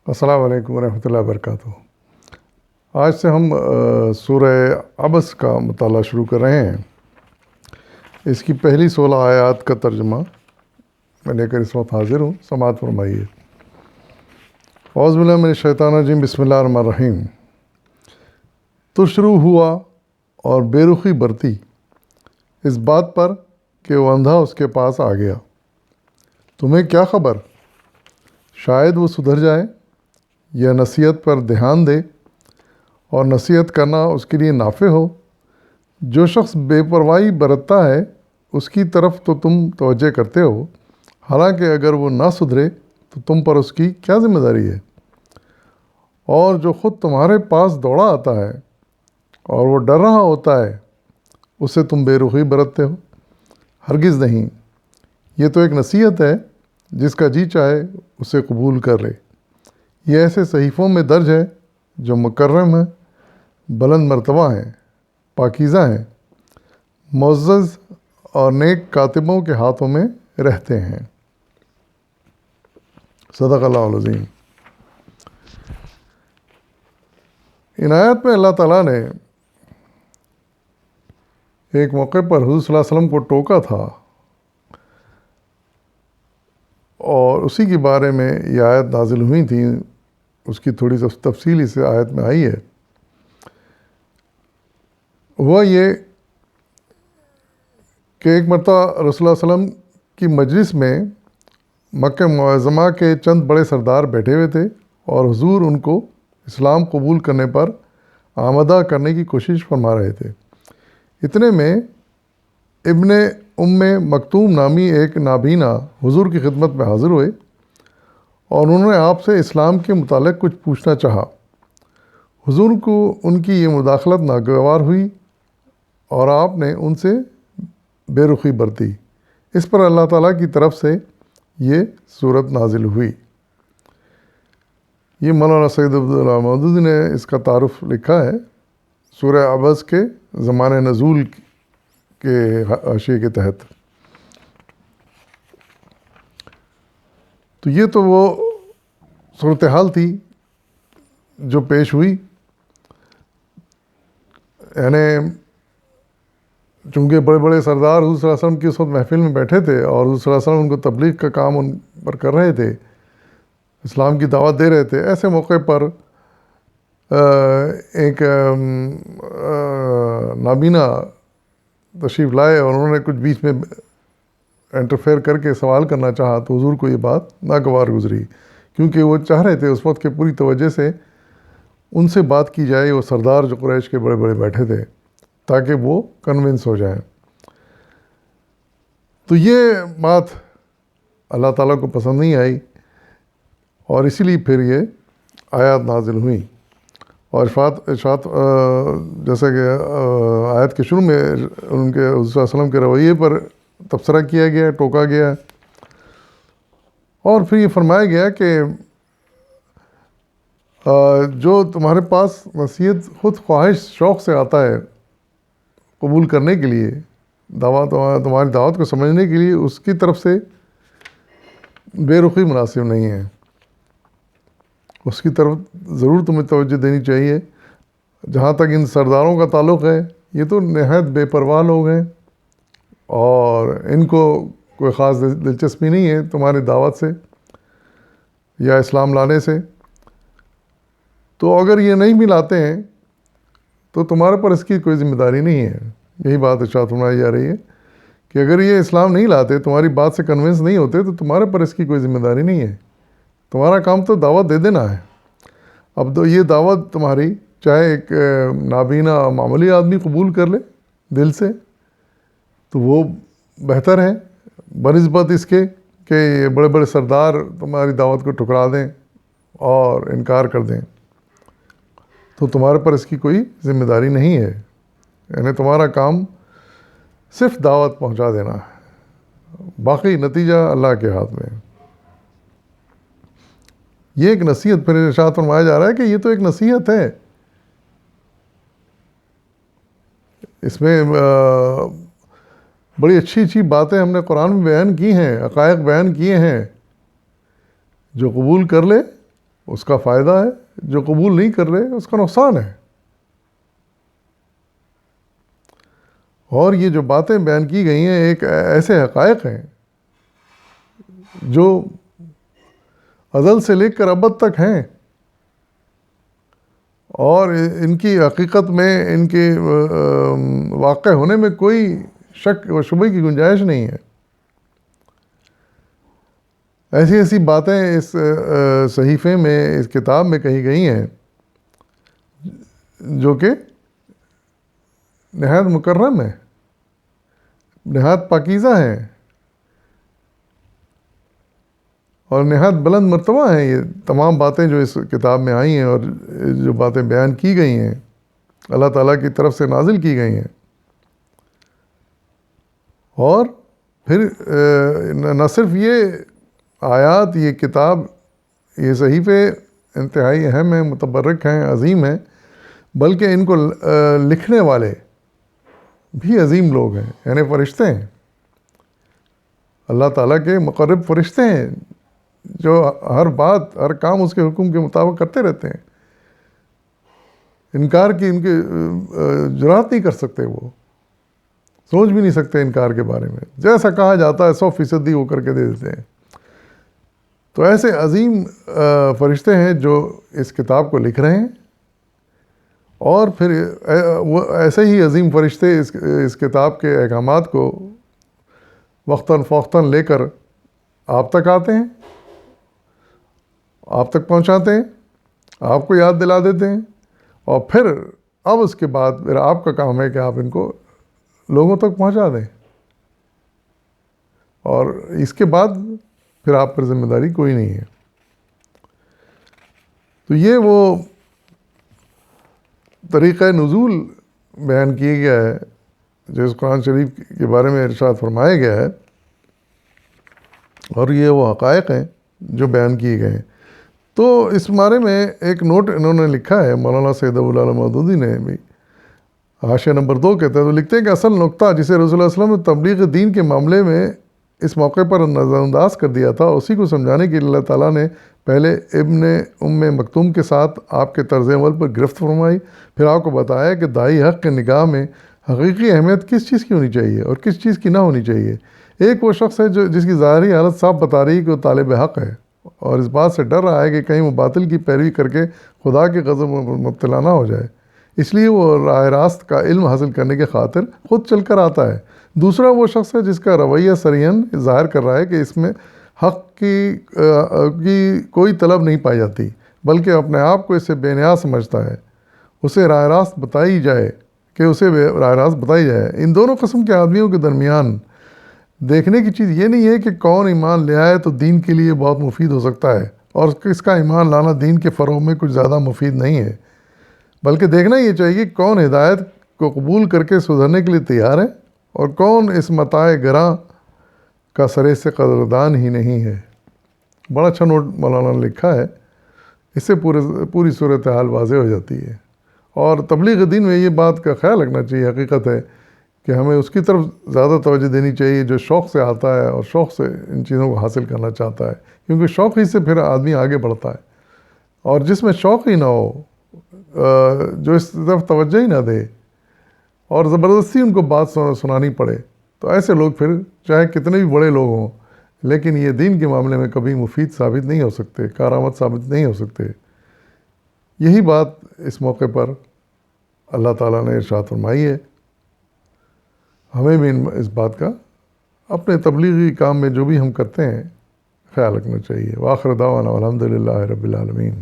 السلام علیکم ورحمۃ اللہ وبرکاتہ۔ آج سے ہم سورہ عبس کا مطالعہ شروع کر رہے ہیں۔ اس کی پہلی 16 آیات کا ترجمہ میں لے کر اس وقت حاضر ہوں، سماعت فرمائیے۔ اعوذ باللہ من الشیطان الرجیم، بسم اللہ الرحمن الرحیم۔ تو شروع ہوا اور بے رخی برتی اس بات پر کہ وہ اندھا اس کے پاس آ گیا۔ تمہیں کیا خبر؟ شاید وہ سدھر جائے یا نصیحت پر دھیان دے، اور نصیحت کرنا اس کے لیے نافع ہو۔ جو شخص بے پرواہی برتتا ہے اس کی طرف تو تم توجہ کرتے ہو، حالانکہ اگر وہ نہ سدھرے تو تم پر اس کی کیا ذمہ داری ہے؟ اور جو خود تمہارے پاس دوڑا آتا ہے اور وہ ڈر رہا ہوتا ہے، اسے تم بے رخی برتتے ہو۔ ہرگز نہیں، یہ تو ایک نصیحت ہے، جس کا جی چاہے اسے قبول کر لے۔ یہ ایسے صحیفوں میں درج ہے جو مکرم ہیں، بلند مرتبہ ہیں، پاکیزہ ہیں، معزز اور نیک کاتبوں کے ہاتھوں میں رہتے ہیں۔ صدق اللہ العظیم۔ ان آیات میں اللہ تعالیٰ نے ایک موقع پر حضور صلی اللہ علیہ وسلم کو ٹوکا تھا، اور اسی کے بارے میں یہ آیت نازل ہوئی تھی۔ اس کی تھوڑی سی تفصیل اس آیت میں آئی ہے۔ ہوا یہ کہ ایک مرتبہ رسول اللہ علیہ وسلم کی مجلس میں مکہ معظمہ کے چند بڑے سردار بیٹھے ہوئے تھے، اور حضور ان کو اسلام قبول کرنے پر آمادہ کرنے کی کوشش فرما رہے تھے۔ اتنے میں ابن مکتوم نامی ایک نابینا حضور کی خدمت میں حاضر ہوئے، اور انہوں نے آپ سے اسلام کے متعلق کچھ پوچھنا چاہا۔ حضور کو ان کی یہ مداخلت ناگوار ہوئی، اور آپ نے ان سے بے رخی برتی۔ اس پر اللہ تعالیٰ کی طرف سے یہ صورت نازل ہوئی۔ یہ مولانا سید عبداللہ مودودی نے اس کا تعارف لکھا ہے سورہ عبس کے زمان نزول کے حاشیے کے تحت۔ تو یہ تو وہ صورتحال تھی جو پیش ہوئی، یعنی چونکہ بڑے بڑے سردار حضور صلی اللہ علیہ وسلم کی اس وقت محفل میں بیٹھے تھے، اور حضور صلی اللہ علیہ وسلم ان کو تبلیغ کا کام ان پر کر رہے تھے، اسلام کی دعوت دے رہے تھے۔ ایسے موقع پر ایک نابینا تشریف لائے، اور انہوں نے کچھ بیچ میں انٹرفیئر کر کے سوال کرنا چاہا، تو حضور کو یہ بات ناگوار گزری، کیونکہ وہ چاہ رہے تھے اس وقت کے پوری توجہ سے ان سے بات کی جائے، وہ سردار جو قریش کے بڑے بڑے بیٹھے تھے، تاکہ وہ کنونس ہو جائیں۔ تو یہ بات اللہ تعالیٰ کو پسند نہیں آئی، اور اسی لیے پھر یہ آیات نازل ہوئیں۔ اور ارشاد جیسا کہ آیت کے شروع میں ان کے حضور صلی اللہ علیہ وسلم کے رویے پر تبصرہ کیا گیا، ٹوکا گیا، اور پھر یہ فرمایا گیا کہ جو تمہارے پاس نصیحت خود خواہش شوق سے آتا ہے قبول کرنے کے لیے، تمہاری دعوت کو سمجھنے کے لیے، اس کی طرف سے بے رخی مناسب نہیں ہے۔ اس کی طرف ضرور تمہیں توجہ دینی چاہیے۔ جہاں تک ان سرداروں کا تعلق ہے، یہ تو نہایت بے پرواہ لوگ ہیں، اور ان کو کوئی خاص دلچسپی نہیں ہے تمہاری دعوت سے یا اسلام لانے سے۔ تو اگر یہ نہیں بھی لاتے ہیں تو تمہارے پر اس کی کوئی ذمہ داری نہیں ہے۔ یہی بات ارشاد فرمائی جا رہی ہے کہ اگر یہ اسلام نہیں لاتے، تمہاری بات سے کنونس نہیں ہوتے، تو تمہارے پر اس کی کوئی ذمہ داری نہیں ہے۔ تمہارا کام تو دعوت دے دینا ہے۔ اب تو یہ دعوت تمہاری چاہے ایک نابینا معمولی آدمی قبول کر لے دل سے، تو وہ بہتر ہے بنسبت اس کے کہ یہ بڑے بڑے سردار تمہاری دعوت کو ٹھکرا دیں اور انکار کر دیں، تو تمہارے پر اس کی کوئی ذمہ داری نہیں ہے۔ یعنی تمہارا کام صرف دعوت پہنچا دینا ہے، باقی نتیجہ اللہ کے ہاتھ میں ہے۔ یہ ایک نصیحت پھر ارشاد فرمایا جا رہا ہے کہ یہ تو ایک نصیحت ہے، اس میں بڑی اچھی اچھی باتیں ہم نے قرآن میں بیان کی ہیں، حقائق بیان کیے ہیں۔ جو قبول کر لے اس کا فائدہ ہے، جو قبول نہیں کر رہے اس کا نقصان ہے۔ اور یہ جو باتیں بیان کی گئی ہیں ایک ایسے حقائق ہیں جو ازل سے لے کر ابد تک ہیں، اور ان کی حقیقت میں، ان کے واقع ہونے میں کوئی شک و شبہ کی گنجائش نہیں ہے۔ ایسی ایسی باتیں اس صحیفے میں، اس کتاب میں کہی گئی ہیں جو کہ نہایت مکرم ہے، نہایت پاکیزہ ہیں، اور نہایت بلند مرتبہ ہیں۔ یہ تمام باتیں جو اس کتاب میں آئی ہیں اور جو باتیں بیان کی گئی ہیں اللہ تعالیٰ کی طرف سے نازل کی گئی ہیں۔ اور پھر نہ صرف یہ آیات، یہ کتاب، یہ صحیفے انتہائی اہم ہیں، متبرک ہیں، عظیم ہیں، بلکہ ان کو لکھنے والے بھی عظیم لوگ ہیں، یعنی فرشتے ہیں، اللہ تعالیٰ کے مقرب فرشتے ہیں جو ہر بات، ہر کام اس کے حکم کے مطابق کرتے رہتے ہیں۔ انکار کی ان کے جرات نہیں کر سکتے، وہ سوچ بھی نہیں سکتے انکار کے بارے میں، جیسا کہا جاتا ہے 100% وہ کر کے دے دیتے ہیں۔ تو ایسے عظیم فرشتے ہیں جو اس کتاب کو لکھ رہے ہیں، اور پھر وہ ایسے ہی عظیم فرشتے اس کتاب کے احکامات کو وقتاً فوقتاً لے کر آپ تک آتے ہیں، آپ تک پہنچاتے ہیں، آپ کو یاد دلا دیتے ہیں، اور پھر اب اس کے بعد پھر آپ کا کام ہے کہ آپ ان کو لوگوں تک پہنچا دیں، اور اس کے بعد پھر آپ پر ذمہ داری کوئی نہیں ہے۔ تو یہ وہ طریقہ نزول بیان کیا گیا ہے جو اس قرآن شریف کے بارے میں ارشاد فرمایا گیا ہے، اور یہ وہ حقائق ہیں جو بیان کیے گئے ہیں۔ تو اس بارے میں ایک نوٹ انہوں نے لکھا ہے، مولانا سید ابو العلا مودودی نے بھی، حاشیہ نمبر 2 کہتے ہیں، تو لکھتے ہیں کہ اصل نقطہ جسے رسول اللہ صلی اللہ علیہ وسلم نے تبلیغ دین کے معاملے میں اس موقع پر نظر انداز کر دیا تھا، اسی کو سمجھانے کے لیے اللہ تعالیٰ نے پہلے ابن مکتوم کے ساتھ آپ کے طرز عمل پر گرفت فرمائی، پھر آپ کو بتایا کہ داعی حق کے نگاہ میں حقیقی اہمیت کس چیز کی ہونی چاہیے اور کس چیز کی نہ ہونی چاہیے۔ ایک وہ شخص ہے جس کی ظاہری حالت صاف بتا رہی ہے کہ وہ طالب حق ہے، اور اس بات سے ڈر رہا ہے کہ کہیں وہ باطل کی پیروی کر کے خدا کے غضب میں مبتلا نہ ہو جائے، اس لیے وہ راہ راست کا علم حاصل کرنے کے خاطر خود چل کر آتا ہے۔ دوسرا وہ شخص ہے جس کا رویہ صریحاً ظاہر کر رہا ہے کہ اس میں حق کی کوئی طلب نہیں پائی جاتی، بلکہ اپنے آپ کو اس سے بے نیاز سمجھتا ہے، اسے راہ راست بتائی جائے کہ اسے راہ راست بتائی جائے۔ ان دونوں قسم کے آدمیوں کے درمیان دیکھنے کی چیز یہ نہیں ہے کہ کون ایمان لے آئے تو دین کے لیے بہت مفید ہو سکتا ہے، اور اس کا ایمان لانا دین کے فروغ میں کچھ زیادہ مفید نہیں ہے، بلکہ دیکھنا یہ چاہیے کہ کون ہدایت کو قبول کر کے سدھرنے کے لیے تیار ہے، اور کون اس متاع گراں کا سرے سے قدردان ہی نہیں ہے۔ بڑا اچھا نوٹ مولانا نے لکھا ہے، اس سے پوری صورتحال واضح ہو جاتی ہے، اور تبلیغ دین میں یہ بات کا خیال رکھنا چاہیے، حقیقت ہے کہ ہمیں اس کی طرف زیادہ توجہ دینی چاہیے جو شوق سے آتا ہے اور شوق سے ان چیزوں کو حاصل کرنا چاہتا ہے، کیونکہ شوق ہی سے پھر آدمی آگے بڑھتا ہے، اور جس میں شوق ہی نہ ہو، جو اس طرف توجہ ہی نہ دے اور زبردستی ان کو بات سنانی پڑے، تو ایسے لوگ پھر چاہے کتنے بھی بڑے لوگ ہوں لیکن یہ دین کے معاملے میں کبھی مفید ثابت نہیں ہو سکتے، کارآمد ثابت نہیں ہو سکتے۔ یہی بات اس موقع پر اللہ تعالیٰ نے ارشاد فرمائی ہے۔ ہمیں بھی اس بات کا اپنے تبلیغی کام میں جو بھی ہم کرتے ہیں خیال رکھنا چاہیے۔ وآخر دعوانا الحمدللہ رب العالمین۔